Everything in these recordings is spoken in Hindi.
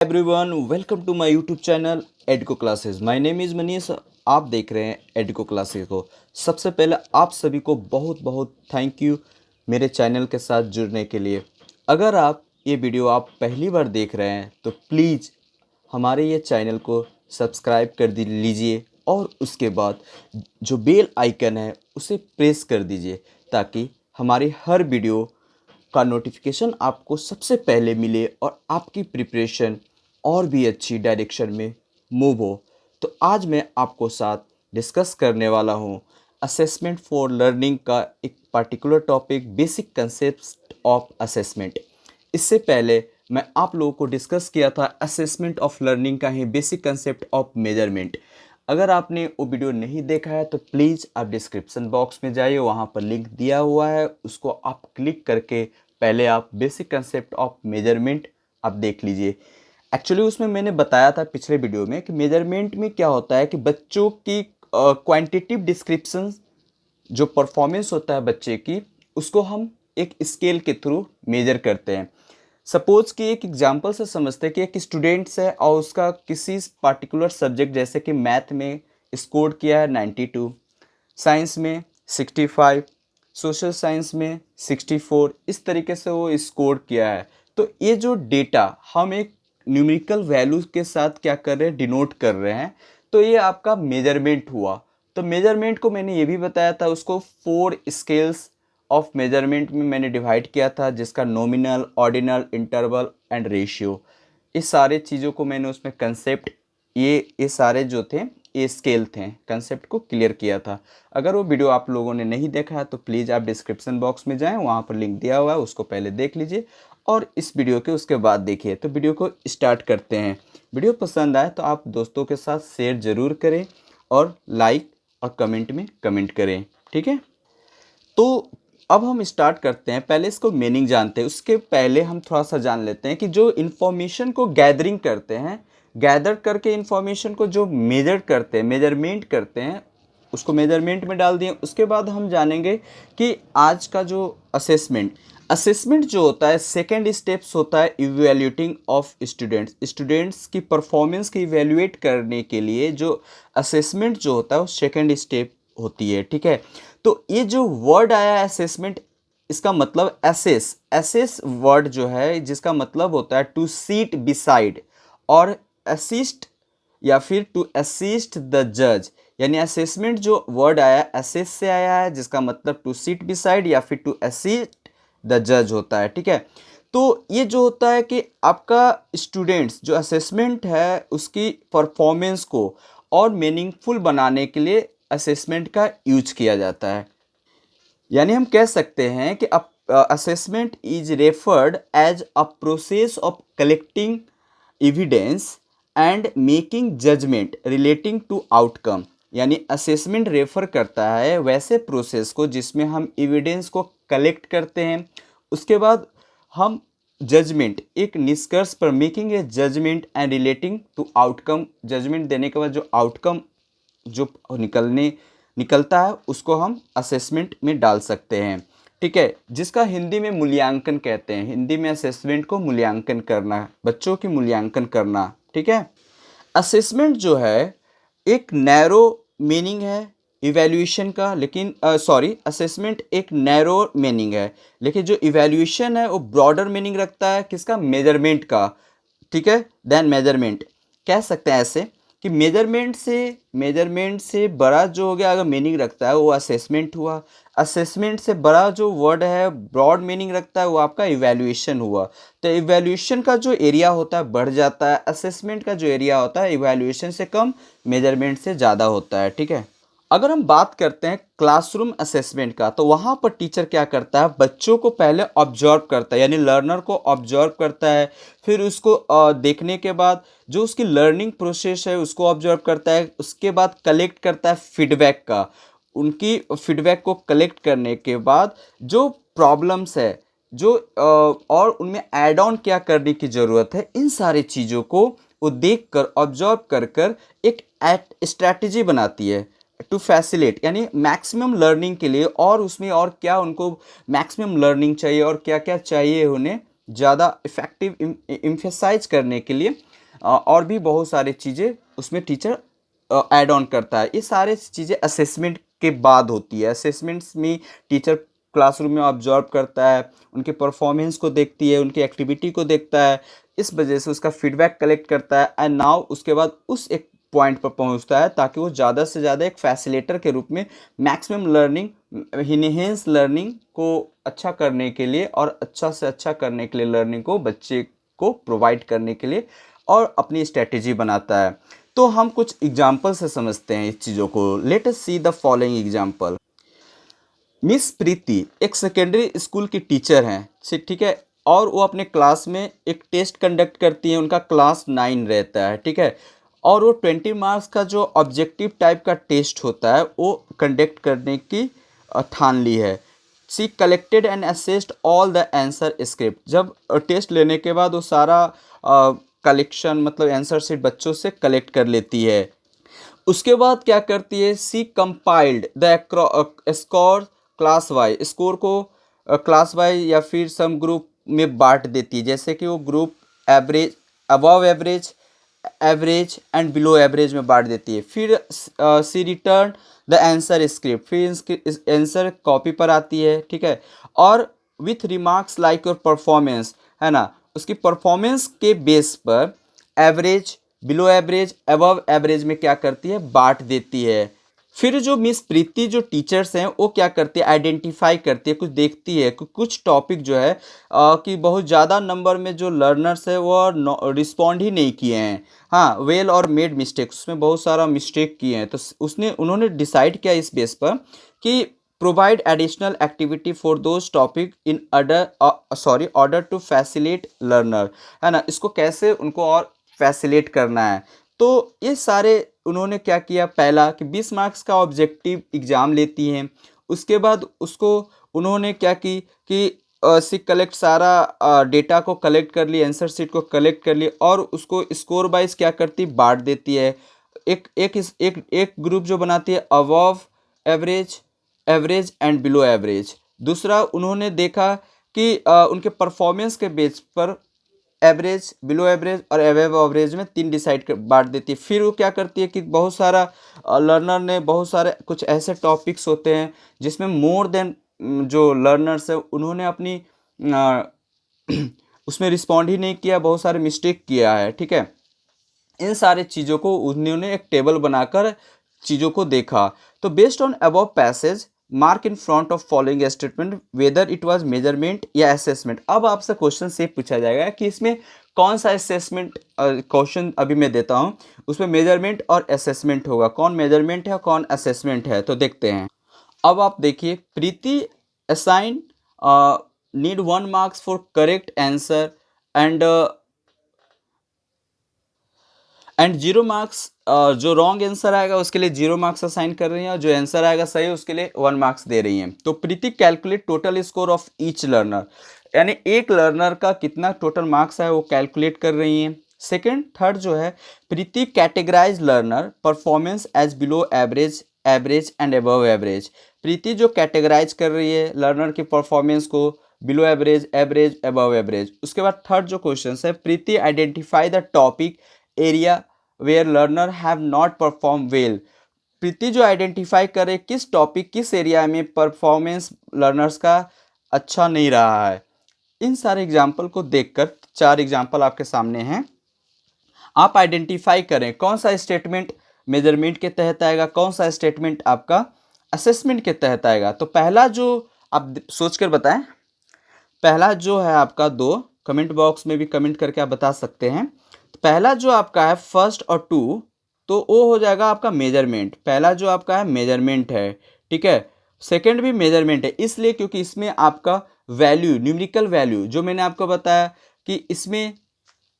Everyone, welcome to my YouTube channel एडको classes. My name is Manish. आप देख रहे हैं एडको क्लासेस को। सबसे पहले आप सभी को बहुत बहुत थैंक यू मेरे चैनल के साथ जुड़ने के लिए। अगर ये वीडियो आप पहली बार देख रहे हैं तो प्लीज़ हमारे ये चैनल को सब्सक्राइब कर लीजिए और उसके बाद जो बेल आइकन है उसे प्रेस कर दीजिए ताकि हमारी हर वीडियो का नोटिफिकेशन आपको सबसे पहले मिले और आपकी प्रिपरेशन और भी अच्छी डायरेक्शन में मूव हो। तो आज मैं आपको साथ डिस्कस करने वाला हूँ असेसमेंट फॉर लर्निंग का एक particular topic, basic concept of assessment. इससे पहले मैं आप लोगों को डिस्कस किया था असेसमेंट ऑफ लर्निंग का ही बेसिक कंसेप्ट ऑफ मेजरमेंट। अगर आपने वो वीडियो नहीं देखा है तो प्लीज़ आप डिस्क्रिप्शन बॉक्स में जाइए, वहाँ पर लिंक दिया हुआ है, उसको आप क्लिक करके पहले आप बेसिक कंसेप्ट ऑफ मेजरमेंट आप देख लीजिए। एक्चुअली उसमें मैंने बताया था पिछले वीडियो में कि मेजरमेंट में क्या होता है कि बच्चों की क्वांटिटिव डिस्क्रिप्शन, जो परफॉर्मेंस होता है बच्चे की, उसको हम एक स्केल के थ्रू मेजर करते हैं। सपोज कि एक एग्जांपल से समझते हैं कि एक स्टूडेंट्स है और उसका किसी पार्टिकुलर सब्जेक्ट जैसे कि मैथ में स्कोर किया है 92, साइंस में 65, सोशल साइंस में 64, इस तरीके से वो स्कोर किया है। तो ये जो डेटा हम एक न्यूमेरिकल वैल्यूज के साथ क्या कर रहे हैं, डिनोट कर रहे हैं। तो ये आपका मेजरमेंट हुआ। तो मेजरमेंट को मैंने ये भी बताया था, उसको 4 स्केल्स ऑफ मेजरमेंट में मैंने डिवाइड किया था, जिसका nominal, ordinal, interval and ratio, इस सारे चीज़ों को मैंने उसमें कंसेप्ट, ये सारे जो थे ये स्केल थे, कंसेप्ट को क्लियर किया था। अगर वो वीडियो आप लोगों ने नहीं देखा है तो प्लीज़ आप डिस्क्रिप्शन बॉक्स में जाएं, वहाँ पर लिंक दिया हुआ है, उसको पहले देख लीजिए और इस वीडियो के उसके बाद देखिए। तो वीडियो को स्टार्ट करते हैं। वीडियो पसंद आए तो आप दोस्तों के साथ शेयर ज़रूर करें और लाइक और कमेंट में कमेंट करें, ठीक है। तो अब हम स्टार्ट करते हैं। पहले इसको मीनिंग जानते हैं, उसके पहले हम थोड़ा सा जान लेते हैं कि जो इन्फॉर्मेशन को गैदरिंग करते हैं, गैदर करके इन्फॉर्मेशन को जो मेजर करते हैं, मेजरमेंट करते हैं, उसको मेजरमेंट में डाल दिए। उसके बाद हम जानेंगे कि आज का जो असेसमेंट असेसमेंट जो होता है, सेकेंड स्टेप्स होता है इवेल्यूटिंग ऑफ स्टूडेंट्स। स्टूडेंट्स की परफॉर्मेंस की इवेल्युएट करने के लिए जो असेसमेंट जो होता है वो सेकेंड स्टेप होती है, ठीक है। तो ये जो वर्ड आया है असेसमेंट, इसका मतलब एसेस, एसेस वर्ड जो है जिसका मतलब होता है टू सीट बिसाइड और असिस्ट या फिर टू असिस्ट द जज। यानी असेसमेंट जो वर्ड आया असेस से आया है, जिसका मतलब टू सीट बिसाइड या फिर टू असिस्ट द जज होता है, ठीक है। तो ये जो होता है कि आपका स्टूडेंट्स जो असेसमेंट है उसकी परफॉर्मेंस को और मीनिंगफुल बनाने के लिए असेसमेंट का यूज किया जाता है। यानी हम कह सकते हैं कि assessment is referred as a process of collecting evidence and making judgement relating to outcome. यानी असेसमेंट रेफर करता है वैसे प्रोसेस को जिसमें हम एविडेंस को कलेक्ट करते हैं, उसके बाद हम जजमेंट, एक निष्कर्ष पर, making a judgement and relating to outcome, judgement देने के बाद जो आउटकम जो निकलता है उसको हम असेसमेंट में डाल सकते हैं, ठीक है। जिसका हिंदी में मूल्यांकन कहते हैं। हिंदी में असेसमेंट को मूल्यांकन करना, बच्चों की मूल्यांकन करना, ठीक है। असेसमेंट जो है एक नैरो मीनिंग है इवैल्यूएशन का, लेकिन असेसमेंट एक नैरो मीनिंग है, लेकिन जो इवैल्यूएशन है वो ब्रॉडर मीनिंग रखता है, किसका, मेजरमेंट का, ठीक है। देन मेजरमेंट कह सकते हैं ऐसे कि मेजरमेंट से बड़ा जो हो गया अगर मीनिंग रखता है वो असेसमेंट हुआ। असेसमेंट से बड़ा जो वर्ड है ब्रॉड मीनिंग रखता है वो आपका इवैल्यूएशन हुआ। तो इवैल्यूएशन का जो एरिया होता है बढ़ जाता है, असेसमेंट का जो एरिया होता है इवैल्यूएशन से कम, मेजरमेंट से ज़्यादा होता है, ठीक है। अगर हम बात करते हैं क्लासरूम असेसमेंट का, तो वहाँ पर टीचर क्या करता है, बच्चों को पहले ऑब्जर्व करता है, यानी लर्नर को ऑब्जर्व करता है। फिर उसको देखने के बाद जो उसकी लर्निंग प्रोसेस है उसको ऑब्जर्व करता है। उसके बाद कलेक्ट करता है फीडबैक का। उनकी फीडबैक को कलेक्ट करने के बाद जो प्रॉब्लम्स है, जो और उनमें ऐड ऑन क्या करने की ज़रूरत है, इन सारी चीज़ों को वो देख कर, ऑब्जर्व कर कर एक स्ट्रैटेजी बनाती है टू फैसिलेट, यानी मैक्सिमम लर्निंग के लिए। और उसमें और क्या उनको मैक्सिमम लर्निंग चाहिए और क्या क्या चाहिए उन्हें ज़्यादा इफेक्टिव एम्फेसाइज करने के लिए और भी बहुत सारी चीज़ें उसमें टीचर ऐड ऑन करता है। ये सारे चीज़ें असेसमेंट के बाद होती है। असेसमेंट्स में टीचर क्लासरूम में ऑब्जर्व करता है, उनके परफॉर्मेंस को देखती है, उनकी एक्टिविटी को देखता है, इस वजह से उसका फीडबैक कलेक्ट करता है एंड नाउ उसके बाद उस एक पॉइंट पर पहुंचता है ताकि वो ज़्यादा से ज़्यादा एक फैसिलेटर के रूप में मैक्सिमम लर्निंग, इनहेंस लर्निंग को अच्छा करने के लिए और अच्छा से अच्छा करने के लिए लर्निंग को बच्चे को प्रोवाइड करने के लिए और अपनी स्ट्रेटेजी बनाता है। तो हम कुछ एग्जाम्पल से समझते हैं इस चीज़ों को। Let us see the following example. Miss Preeti एक सेकेंडरी स्कूल की टीचर हैं, ठीक है, और वो अपने क्लास में एक टेस्ट कंडक्ट करती हैं। उनका क्लास 9 रहता है, ठीक है, और वो 20 मार्क्स का जो ऑब्जेक्टिव टाइप का टेस्ट होता है वो कंडक्ट करने की ठान ली है। She collected and assessed all the answer script. जब टेस्ट लेने के बाद वो सारा कलेक्शन मतलब आंसर शीट बच्चों से कलेक्ट कर लेती है। उसके बाद क्या करती है, she compiled the score class wise. Score को क्लास वाई या फिर सम ग्रुप में बांट देती है, जैसे कि वो group average, above average, average and below average में बांट देती है। फिर सी रिटर्न द आंसर स्क्रिप्ट, फिर आंसर कॉपी पर आती है, ठीक है, और with remarks like your performance, है ना, उसकी परफॉर्मेंस के बेस पर average, below average, above average में क्या करती है, बांट देती है। फिर जो मिस प्रीति जो टीचर्स हैं वो क्या करती है, आइडेंटिफाई करती है, कुछ देखती है कि कुछ टॉपिक जो है कि बहुत ज़्यादा नंबर में जो लर्नर्स है वो रिस्पॉन्ड ही नहीं किए हैं, हाँ, वेल और मेड मिस्टेक, उसमें बहुत सारा मिस्टेक किए हैं। तो उन्होंने डिसाइड किया इस बेस पर कि provide additional activity for those topic in order to facilitate learner, है ना, इसको कैसे उनको और फैसिलिटेट करना है। तो ये सारे उन्होंने क्या किया, पहला कि 20 मार्क्स का ऑब्जेक्टिव एग्ज़ाम लेती हैं। उसके बाद उसको उन्होंने क्या की कि सी कलेक्ट सारा डेटा को कलेक्ट कर ली, आंसर शीट को कलेक्ट कर ली और उसको स्कोर वाइज क्या करती, बांट देती है। एक ग्रुप जो बनाती है above average, average and below average. दूसरा उन्होंने देखा कि उनके परफॉर्मेंस के बेस पर एवरेज, बिलो एवरेज और अबव एवरेज में 3 डिसाइड कर बांट देती है। फिर वो क्या करती है कि बहुत सारा लर्नर ने बहुत सारे कुछ ऐसे टॉपिक्स होते हैं जिसमें मोर देन जो लर्नर्स है उन्होंने अपनी अ, उसमें रिस्पॉन्ड ही नहीं किया, बहुत सारे मिस्टेक किया है, ठीक है। इन सारे चीज़ों को उन्होंने एक टेबल बनाकर चीज़ों को देखा। तो based on above passage mark in front of following statement whether it was measurement या असेसमेंट। अब आपसे क्वेश्चन से पूछा जाएगा कि इसमें कौन सा असेसमेंट क्वेश्चन अभी मैं देता हूं, उसमें मेजरमेंट और असेसमेंट होगा, कौन मेजरमेंट है और कौन असेसमेंट है, तो देखते हैं। अब आप देखिए, Preeti assigned 1 marks for correct answer and 0 marks, जो रॉन्ग आंसर आएगा उसके लिए 0 मार्क्स असाइन कर रही हैं और जो आंसर आएगा सही उसके लिए 1 मार्क्स दे रही हैं। तो Preeti calculate total score of each learner, यानी एक लर्नर का कितना टोटल मार्क्स है वो कैलकुलेट कर रही हैं। सेकंड, थर्ड जो है, Preeti categorize learner performance as below average, average and above average. Preeti जो कैटेगराइज कर रही है लर्नर की परफॉर्मेंस को below average, average, above average. उसके बाद थर्ड जो क्वेश्चन है, Preeti identify the topic area where learner have not perform well. Preeti जो आइडेंटिफाई करे किस टॉपिक, किस एरिया में परफॉर्मेंस लर्नर्स का अच्छा नहीं रहा है। इन सारे एग्जाम्पल को देखकर 4 एग्जाम्पल आपके सामने हैं, आप आइडेंटिफाई करें कौन सा स्टेटमेंट मेजरमेंट के तहत आएगा, कौन सा स्टेटमेंट आपका असेसमेंट के तहत आएगा। तो पहला जो आप सोच कर बताएं, पहला जो है आपका 2, कमेंट बॉक्स में भी कमेंट करके आप बता सकते हैं। तो पहला जो आपका है फर्स्ट और 2, तो वो हो जाएगा आपका मेजरमेंट। पहला जो आपका है मेजरमेंट है, ठीक है। सेकंड भी मेजरमेंट है, इसलिए क्योंकि इसमें आपका वैल्यू, न्यूमेरिकल वैल्यू जो मैंने आपको बताया कि इसमें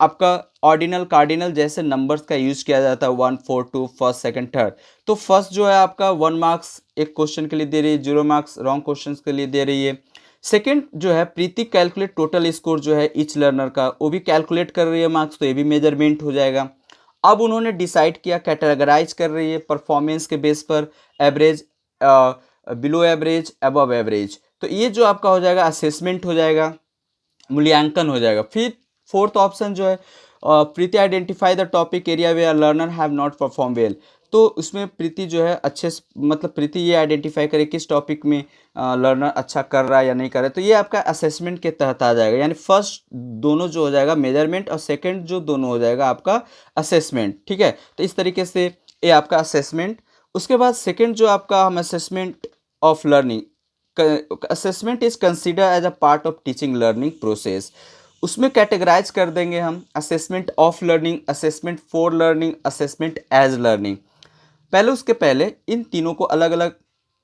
आपका ऑर्डिनल, कार्डिनल जैसे नंबर्स का यूज किया जाता है, 1 4 2 फर्स्ट, सेकंड, थर्ड। तो फर्स्ट जो है आपका 1 मार्क्स एक क्वेश्चन के लिए दे रही है, 0 मार्क्स रॉन्ग क्वेश्चन के लिए दे रही है। सेकंड जो है, प्रीति कैलकुलेट टोटल स्कोर जो है ईच लर्नर का, वो भी कैलकुलेट कर रही है मार्क्स, तो ये भी मेजरमेंट हो जाएगा। अब उन्होंने डिसाइड किया, कैटेगराइज कर रही है परफॉर्मेंस के बेस पर, average, below average, above average. तो ये जो आपका हो जाएगा असेसमेंट हो जाएगा, मूल्यांकन हो जाएगा। फिर फोर्थ ऑप्शन जो है, Preeti identify the topic area where learner have not perform well. तो उसमें प्रीति जो है अच्छे से मतलब प्रीति ये आइडेंटिफाई करे किस टॉपिक में लर्नर अच्छा कर रहा है या नहीं कर रहा है। तो ये आपका असेसमेंट के तहत आ जाएगा, यानी फर्स्ट दोनों जो हो जाएगा मेजरमेंट और सेकंड जो दोनों हो जाएगा आपका असेसमेंट। ठीक है, तो इस तरीके से ये आपका असेसमेंट। उसके बाद सेकंड जो आपका हम assessment of learning, assessment is consider as a part of teaching learning process. उसमें कैटेगराइज कर देंगे हम assessment of learning, assessment for learning, assessment as learning. उसके पहले इन तीनों को अलग अलग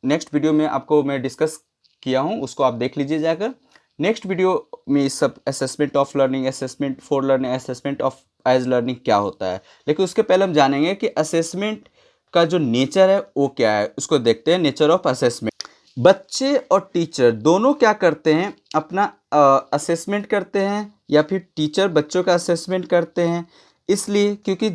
नेक्स्ट वीडियो में आपको मैं डिस्कस किया हूँ, उसको आप देख लीजिए जाकर। नेक्स्ट वीडियो में इस सब assessment of learning, assessment for learning, assessment of as learning क्या होता है। लेकिन उसके पहले हम जानेंगे कि असेसमेंट का जो नेचर है वो क्या है, उसको देखते हैं। नेचर ऑफ असेसमेंट, बच्चे और टीचर दोनों क्या करते हैं, अपना असेसमेंट करते हैं या फिर टीचर बच्चों का असेसमेंट करते हैं। इसलिए क्योंकि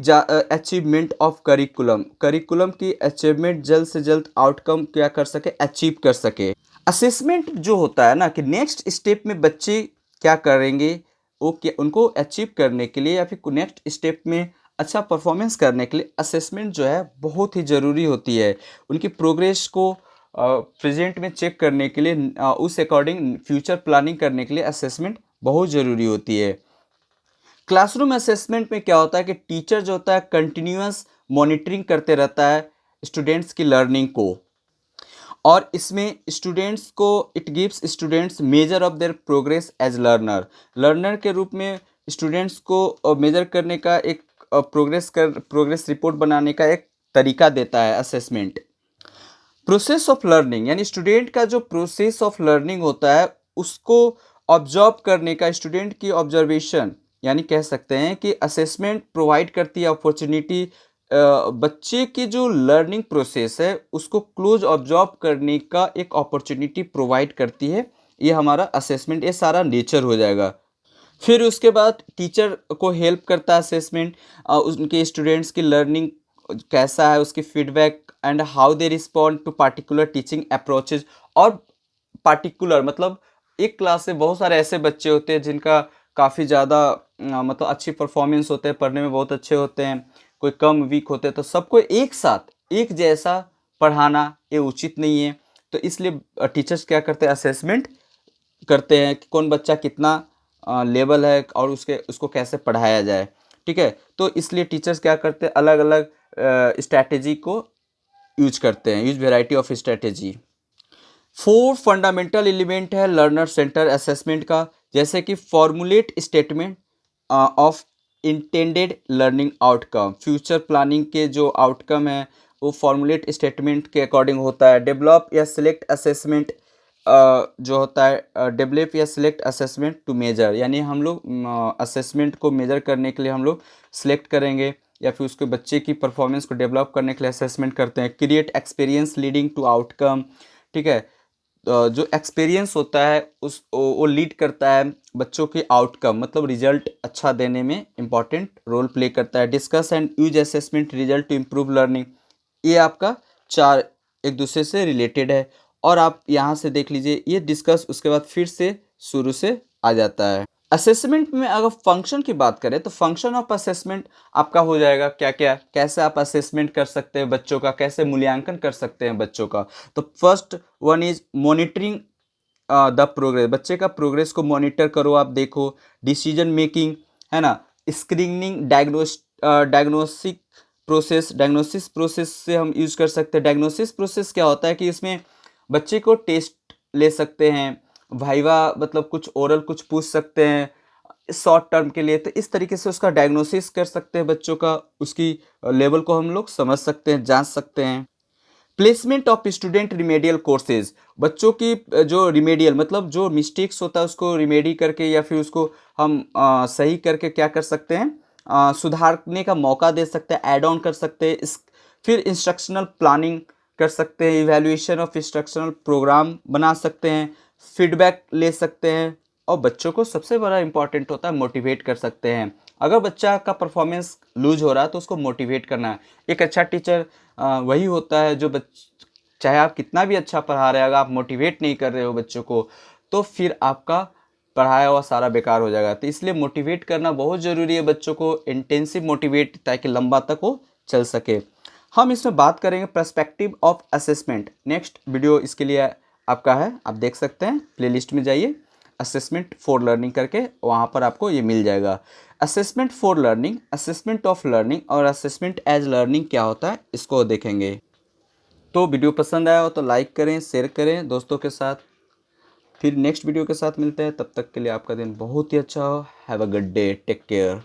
अचीवमेंट ऑफ करिकुलम की अचीवमेंट, जल्द से जल्द आउटकम क्या कर सके, अचीव कर सके। असेसमेंट जो होता है ना कि नेक्स्ट स्टेप में बच्चे क्या करेंगे, वो क्या उनको अचीव करने के लिए या फिर नेक्स्ट स्टेप में अच्छा परफॉर्मेंस करने के लिए असेसमेंट जो है बहुत ही ज़रूरी होती है। उनकी प्रोग्रेस को प्रेजेंट में चेक करने के लिए, उस अकॉर्डिंग फ्यूचर प्लानिंग करने के लिए असेसमेंट बहुत ज़रूरी होती है। क्लासरूम असेसमेंट में क्या होता है कि टीचर जो होता है कंटिन्यूअस मॉनिटरिंग करते रहता है स्टूडेंट्स की लर्निंग को, और इसमें स्टूडेंट्स को it gives students measure of their progress as learner के रूप में स्टूडेंट्स को मेजर करने का एक प्रोग्रेस रिपोर्ट बनाने का एक तरीका देता है असेसमेंट। प्रोसेस ऑफ लर्निंग, यानी स्टूडेंट का जो प्रोसेस ऑफ लर्निंग होता है उसको ऑब्जर्व करने का, स्टूडेंट की ऑब्जर्वेशन, यानी कह सकते हैं कि असेसमेंट प्रोवाइड करती है अपॉर्चुनिटी बच्चे की जो लर्निंग प्रोसेस है उसको क्लोज ऑब्जर्व करने का एक अपॉर्चुनिटी प्रोवाइड करती है। ये हमारा असेसमेंट, ये सारा नेचर हो जाएगा। फिर उसके बाद टीचर को हेल्प करता है असेसमेंट, उनके स्टूडेंट्स की लर्निंग कैसा है, उसकी feedback and how they respond to particular teaching approaches. और पार्टिकुलर मतलब एक क्लास से बहुत सारे ऐसे बच्चे होते हैं जिनका काफ़ी ज़्यादा मतलब अच्छी परफॉर्मेंस होते हैं, पढ़ने में बहुत अच्छे होते हैं, कोई कम वीक होते हैं, तो सबको एक साथ एक जैसा पढ़ाना ये उचित नहीं है। तो इसलिए टीचर्स क्या करते हैं, असेसमेंट करते हैं कि कौन बच्चा कितना लेवल है और उसको कैसे पढ़ाया जाए। ठीक है, तो इसलिए टीचर्स क्या करते हैं, अलग अलग स्ट्रैटेजी को यूज करते हैं, use variety of strategy. 4 fundamental element है लर्नर सेंटर असेसमेंट का, जैसे कि formulate statement of intended learning outcome, future planning के जो आउटकम है वो फॉर्मुलेट स्टेटमेंट के अकॉर्डिंग होता है। डेवलप या सिलेक्ट असेसमेंट जो होता है, डेवलप या सिलेक्ट असेसमेंट टू मेजर, यानी हम लोग असेसमेंट को मेजर करने के लिए हम लोग सिलेक्ट करेंगे या फिर उसके बच्चे की परफॉर्मेंस को डेवलप करने के लिए असेसमेंट करते हैं। Create experience leading to outcome, ठीक है, जो एक्सपीरियंस होता है वो लीड करता है बच्चों के आउटकम, मतलब रिजल्ट अच्छा देने में इंपॉर्टेंट रोल प्ले करता है। Discuss and use assessment result to improve learning, ये आपका 4 एक दूसरे से रिलेटेड है। और आप यहाँ से देख लीजिए ये डिस्कस, उसके बाद फिर से शुरू से आ जाता है। असेसमेंट में अगर फंक्शन की बात करें तो फंक्शन ऑफ असेसमेंट आपका हो जाएगा क्या क्या, कैसे आप असेसमेंट कर सकते हैं बच्चों का, कैसे मूल्यांकन कर सकते हैं बच्चों का। तो first one is monitoring the progress, बच्चे का प्रोग्रेस को मॉनिटर करो, आप देखो। डिसीजन मेकिंग है ना, screening, diagnostic process, diagnosis process से हम यूज कर सकते हैं। डायग्नोसिस प्रोसेस क्या होता है कि इसमें बच्चे को टेस्ट ले सकते हैं, वाइवा मतलब कुछ ओरल कुछ पूछ सकते हैं शॉर्ट टर्म के लिए, तो इस तरीके से उसका डायग्नोसिस कर सकते हैं बच्चों का, उसकी लेवल को हम लोग समझ सकते हैं, जांच सकते हैं। Placement of student remedial courses, बच्चों की जो रिमेडियल मतलब जो मिस्टेक्स होता है उसको रिमेडी करके या फिर उसको हम सही करके क्या कर सकते हैं, सुधारने का मौका दे सकते हैं, ऐड ऑन कर सकते हैं। फिर इंस्ट्रक्शनल प्लानिंग कर सकते हैं, इवैल्यूएशन ऑफ इंस्ट्रक्शनल प्रोग्राम बना सकते हैं, फीडबैक ले सकते हैं, और बच्चों को सबसे बड़ा इंपॉर्टेंट होता है मोटिवेट कर सकते हैं। अगर बच्चा का परफॉर्मेंस लूज हो रहा है तो उसको मोटिवेट करना है। एक अच्छा टीचर वही होता है जो चाहे आप कितना भी अच्छा पढ़ा रहे हैं, अगर आप मोटिवेट नहीं कर रहे हो बच्चों को तो फिर आपका पढ़ाया हुआ सारा बेकार हो जाएगा। तो इसलिए मोटिवेट करना बहुत ज़रूरी है बच्चों को, इंटेंसिव मोटिवेट, ताकि लंबा तक वो चल सके। हम इसमें बात करेंगे perspective of assessment. Next video इसके लिए आपका है, आप देख सकते हैं, प्लेलिस्ट में जाइए, असेसमेंट फॉर लर्निंग करके, वहाँ पर आपको ये मिल जाएगा। Assessment for learning, assessment of learning और असेसमेंट एज लर्निंग क्या होता है, इसको देखेंगे। तो वीडियो पसंद आया हो तो लाइक करें, शेयर करें दोस्तों के साथ। फिर नेक्स्ट वीडियो के साथ मिलते हैं, तब तक के लिए आपका दिन बहुत ही अच्छा हो। Have a good day, take care.